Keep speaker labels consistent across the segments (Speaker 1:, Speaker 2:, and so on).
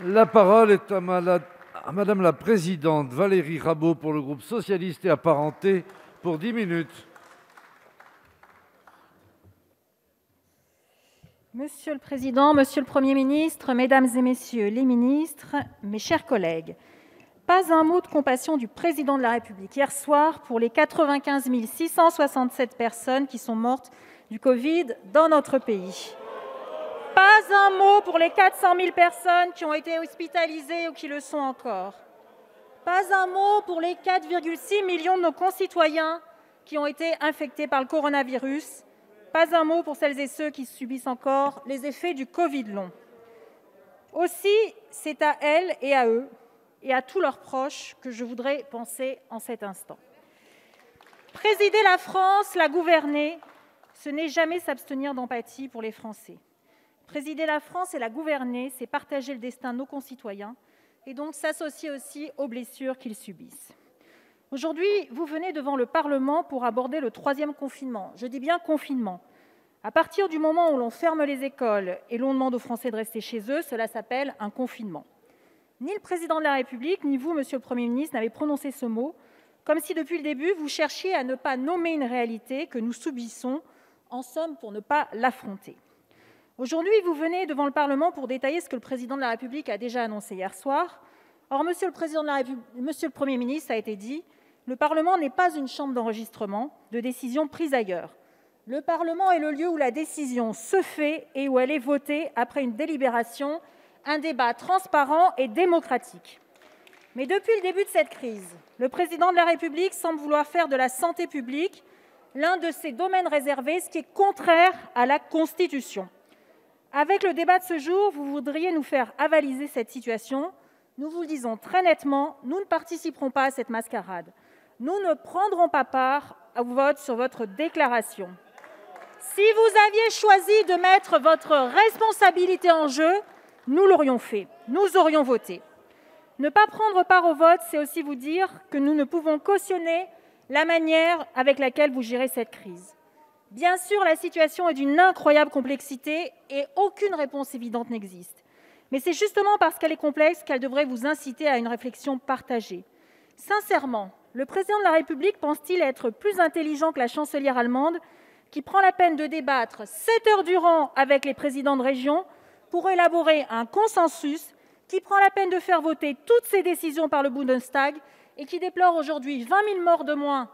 Speaker 1: La parole est à Madame la Présidente Valérie Rabault pour le groupe socialiste et apparenté pour 10 minutes.
Speaker 2: Monsieur le Président, Monsieur le Premier ministre, Mesdames et Messieurs les ministres, mes chers collègues, pas un mot de compassion du Président de la République hier soir pour les 95 667 personnes qui sont mortes du Covid dans notre pays. Pas un mot pour les 400 000 personnes qui ont été hospitalisées ou qui le sont encore. Pas un mot pour les 4,6 millions de nos concitoyens qui ont été infectés par le coronavirus. Pas un mot pour celles et ceux qui subissent encore les effets du Covid long. Aussi, c'est à elles et à eux et à tous leurs proches que je voudrais penser en cet instant. Présider la France, la gouverner, ce n'est jamais s'abstenir d'empathie pour les Français. Présider la France et la gouverner, c'est partager le destin de nos concitoyens et donc s'associer aussi aux blessures qu'ils subissent. Aujourd'hui, vous venez devant le Parlement pour aborder le 3e confinement. Je dis bien confinement. À partir du moment où l'on ferme les écoles et l'on demande aux Français de rester chez eux, cela s'appelle un confinement. Ni le Président de la République, ni vous, Monsieur le Premier ministre, n'avez prononcé ce mot, comme si depuis le début, vous cherchiez à ne pas nommer une réalité que nous subissons, en somme pour ne pas l'affronter. Aujourd'hui, vous venez devant le Parlement pour détailler ce que le Président de la République a déjà annoncé hier soir. Or, Monsieur le Premier ministre, ça a été dit, le Parlement n'est pas une chambre d'enregistrement de décisions prises ailleurs. Le Parlement est le lieu où la décision se fait et où elle est votée après une délibération, un débat transparent et démocratique. Mais depuis le début de cette crise, le Président de la République semble vouloir faire de la santé publique l'un de ses domaines réservés, ce qui est contraire à la Constitution. Avec le débat de ce jour, vous voudriez nous faire avaliser cette situation. Nous vous le disons très nettement, nous ne participerons pas à cette mascarade. Nous ne prendrons pas part au vote sur votre déclaration. Si vous aviez choisi de mettre votre responsabilité en jeu, nous l'aurions fait, nous aurions voté. Ne pas prendre part au vote, c'est aussi vous dire que nous ne pouvons cautionner la manière avec laquelle vous gérez cette crise. Bien sûr, la situation est d'une incroyable complexité et aucune réponse évidente n'existe. Mais c'est justement parce qu'elle est complexe qu'elle devrait vous inciter à une réflexion partagée. Sincèrement, le Président de la République pense-t-il être plus intelligent que la chancelière allemande qui prend la peine de débattre 7 heures durant avec les présidents de région pour élaborer un consensus, qui prend la peine de faire voter toutes ses décisions par le Bundestag et qui déplore aujourd'hui 20 000 morts de moins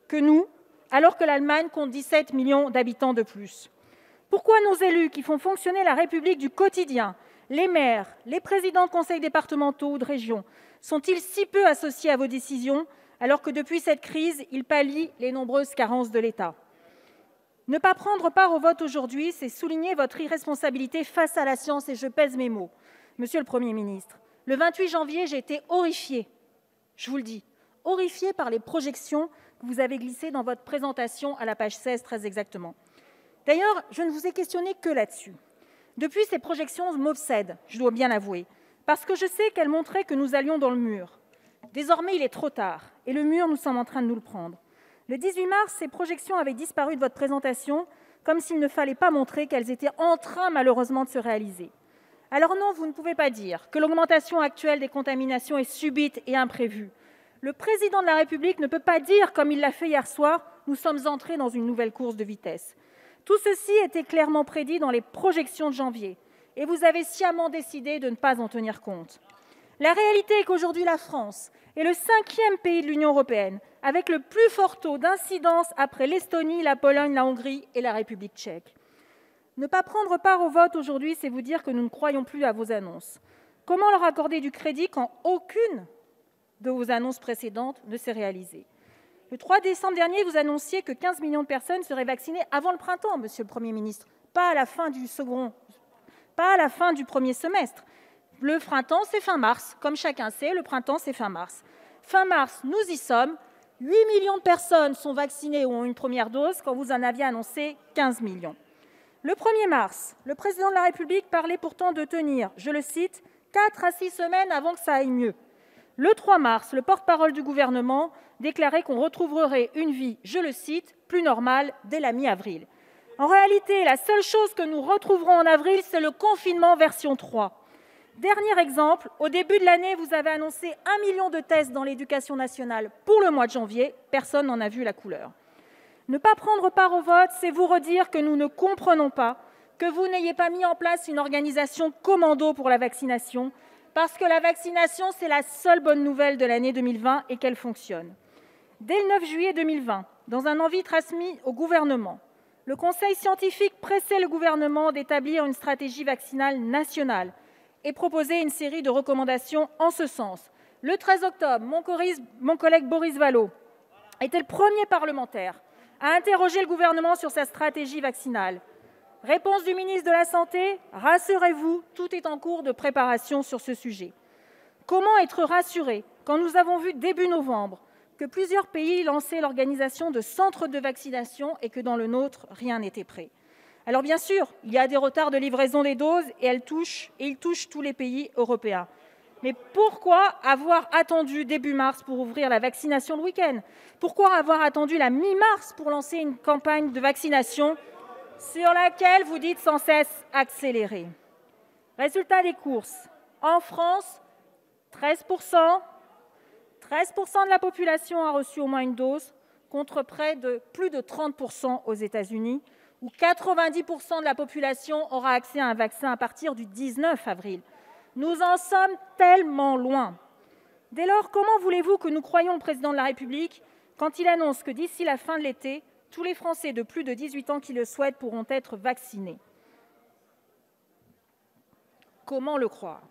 Speaker 2: que nous, alors que l'Allemagne compte 17 millions d'habitants de plus. Pourquoi nos élus qui font fonctionner la République du quotidien, les maires, les présidents de conseils départementaux ou de région, sont-ils si peu associés à vos décisions, alors que depuis cette crise, ils pallient les nombreuses carences de l'État? Ne pas prendre part au vote aujourd'hui, c'est souligner votre irresponsabilité face à la science, et je pèse mes mots. Monsieur le Premier ministre, le 28 janvier, j'ai été horrifiée, je vous le dis, horrifiée par les projections que vous avez glissées dans votre présentation à la page 16, très exactement. D'ailleurs, je ne vous ai questionné que là-dessus. Depuis, ces projections m'obsèdent, je dois bien l'avouer, parce que je sais qu'elles montraient que nous allions dans le mur. Désormais, il est trop tard, et le mur, nous sommes en train de nous le prendre. Le 18 mars, ces projections avaient disparu de votre présentation, comme s'il ne fallait pas montrer qu'elles étaient en train, malheureusement, de se réaliser. Alors non, vous ne pouvez pas dire que l'augmentation actuelle des contaminations est subite et imprévue. Le Président de la République ne peut pas dire, comme il l'a fait hier soir, « nous sommes entrés dans une nouvelle course de vitesse ». Tout ceci était clairement prédit dans les projections de janvier, et vous avez sciemment décidé de ne pas en tenir compte. La réalité est qu'aujourd'hui, la France est le 5e pays de l'Union européenne, avec le plus fort taux d'incidence après l'Estonie, la Pologne, la Hongrie et la République tchèque. Ne pas prendre part au vote aujourd'hui, c'est vous dire que nous ne croyons plus à vos annonces. Comment leur accorder du crédit quand aucune de vos annonces précédentes ne s'est réalisée? Le 3 décembre dernier, vous annonciez que 15 millions de personnes seraient vaccinées avant le printemps, Monsieur le Premier ministre, pas à la fin du premier semestre. Le printemps, c'est fin mars. Comme chacun sait, le printemps, c'est fin mars. Fin mars, nous y sommes. 8 millions de personnes sont vaccinées ou ont une première dose quand vous en aviez annoncé 15 millions. Le 1er mars, le Président de la République parlait pourtant de tenir, je le cite, 4 à 6 semaines avant que ça aille mieux. Le 3 mars, le porte-parole du gouvernement déclarait qu'on retrouverait une vie, je le cite, plus normale dès la mi-avril. En réalité, la seule chose que nous retrouverons en avril, c'est le confinement version 3. Dernier exemple, au début de l'année, vous avez annoncé 1 million de tests dans l'éducation nationale pour le mois de janvier. Personne n'en a vu la couleur. Ne pas prendre part au vote, c'est vous redire que nous ne comprenons pas que vous n'ayez pas mis en place une organisation commando pour la vaccination, parce que la vaccination, c'est la seule bonne nouvelle de l'année 2020 et qu'elle fonctionne. Dès le 9 juillet 2020, dans un envie transmis au gouvernement, le Conseil scientifique pressait le gouvernement d'établir une stratégie vaccinale nationale et proposait une série de recommandations en ce sens. Le 13 octobre, mon collègue Boris Vallaud était le premier parlementaire à interroger le gouvernement sur sa stratégie vaccinale. Réponse du ministre de la Santé : rassurez-vous, tout est en cours de préparation sur ce sujet. Comment être rassuré quand nous avons vu début novembre que plusieurs pays lançaient l'organisation de centres de vaccination et que dans le nôtre, rien n'était prêt ? Alors bien sûr, il y a des retards de livraison des doses et ils touchent tous les pays européens. Mais pourquoi avoir attendu début mars pour ouvrir la vaccination le week-end ? Pourquoi avoir attendu la mi-mars pour lancer une campagne de vaccination sur laquelle vous dites sans cesse accélérer ? Résultat des courses. En France, 13% de la population a reçu au moins une dose, contre plus de 30% aux États-Unis, où 90% de la population aura accès à un vaccin à partir du 19 avril. Nous en sommes tellement loin. Dès lors, comment voulez-vous que nous croyions le président de la République quand il annonce que d'ici la fin de l'été, tous les Français de plus de 18 ans qui le souhaitent pourront être vaccinés ? Comment le croire ?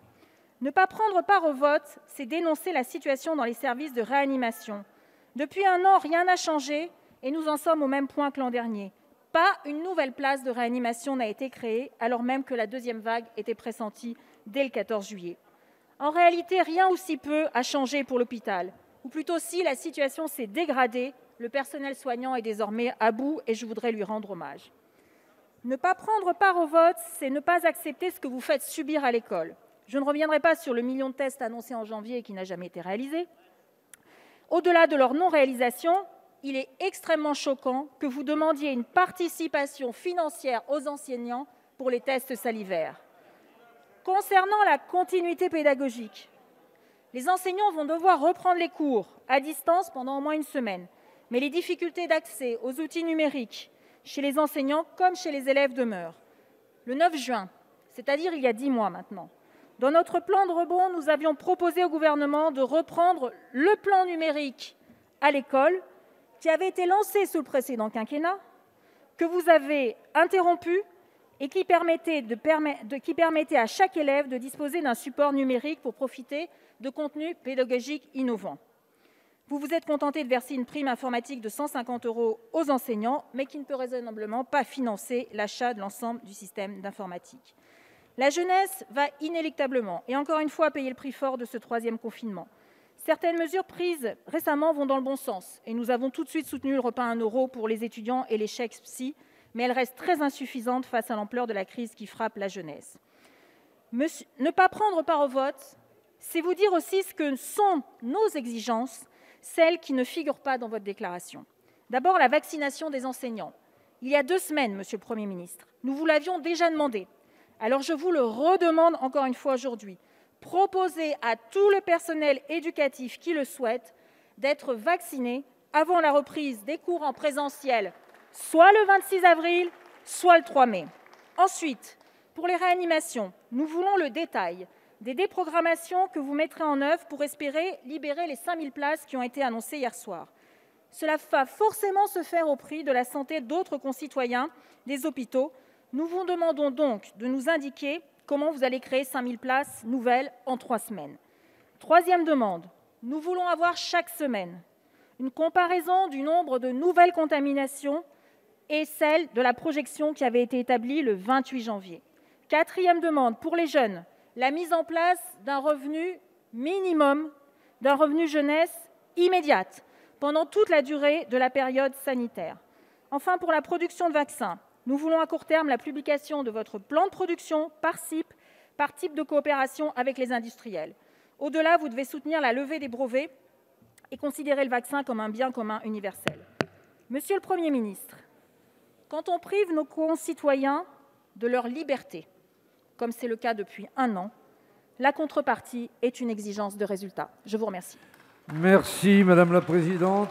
Speaker 2: Ne pas prendre part au vote, c'est dénoncer la situation dans les services de réanimation. Depuis 1 an, rien n'a changé et nous en sommes au même point que l'an dernier. Pas une nouvelle place de réanimation n'a été créée, alors même que la deuxième vague était pressentie dès le 14 juillet. En réalité, rien ou si peu a changé pour l'hôpital. Ou plutôt si, la situation s'est dégradée, le personnel soignant est désormais à bout et je voudrais lui rendre hommage. Ne pas prendre part au vote, c'est ne pas accepter ce que vous faites subir à l'école. Je ne reviendrai pas sur le million de tests annoncé en janvier et qui n'a jamais été réalisé. Au-delà de leur non-réalisation, il est extrêmement choquant que vous demandiez une participation financière aux enseignants pour les tests salivaires. Concernant la continuité pédagogique, les enseignants vont devoir reprendre les cours à distance pendant au moins une semaine. Mais les difficultés d'accès aux outils numériques chez les enseignants comme chez les élèves demeurent. Le 9 juin, c'est-à-dire il y a 10 mois maintenant, dans notre plan de rebond, nous avions proposé au gouvernement de reprendre le plan numérique à l'école qui avait été lancé sous le précédent quinquennat, que vous avez interrompu et qui permettait à chaque élève de disposer d'un support numérique pour profiter de contenus pédagogiques innovants. Vous vous êtes contenté de verser une prime informatique de 150 € aux enseignants, mais qui ne peut raisonnablement pas financer l'achat de l'ensemble du système d'informatique. La jeunesse va inéluctablement, et encore une fois, payer le prix fort de ce 3e confinement. Certaines mesures prises récemment vont dans le bon sens, et nous avons tout de suite soutenu le repas à 1 € pour les étudiants et les chèques psy, mais elles restent très insuffisantes face à l'ampleur de la crise qui frappe la jeunesse. Ne pas prendre part au vote, c'est vous dire aussi ce que sont nos exigences, celles qui ne figurent pas dans votre déclaration. D'abord, la vaccination des enseignants. Il y a 2 semaines, Monsieur le Premier ministre, nous vous l'avions déjà demandé. Alors je vous le redemande encore une fois aujourd'hui. Proposez à tout le personnel éducatif qui le souhaite d'être vacciné avant la reprise des cours en présentiel, soit le 26 avril, soit le 3 mai. Ensuite, pour les réanimations, nous voulons le détail des déprogrammations que vous mettrez en œuvre pour espérer libérer les 5 000 places qui ont été annoncées hier soir. Cela va forcément se faire au prix de la santé d'autres concitoyens des hôpitaux. Nous vous demandons donc de nous indiquer comment vous allez créer 5 000 places nouvelles en 3 semaines. 3e demande, nous voulons avoir chaque semaine une comparaison du nombre de nouvelles contaminations et celle de la projection qui avait été établie le 28 janvier. 4e demande, pour les jeunes, la mise en place d'un revenu minimum, d'un revenu jeunesse immédiate, pendant toute la durée de la période sanitaire. Enfin, pour la production de vaccins, nous voulons à court terme la publication de votre plan de production par type de coopération avec les industriels. Au-delà, vous devez soutenir la levée des brevets et considérer le vaccin comme un bien commun universel. Monsieur le Premier ministre, quand on prive nos concitoyens de leur liberté, comme c'est le cas depuis 1 an, La contrepartie est une exigence de résultat. Je vous remercie.
Speaker 1: Merci, Madame la Présidente.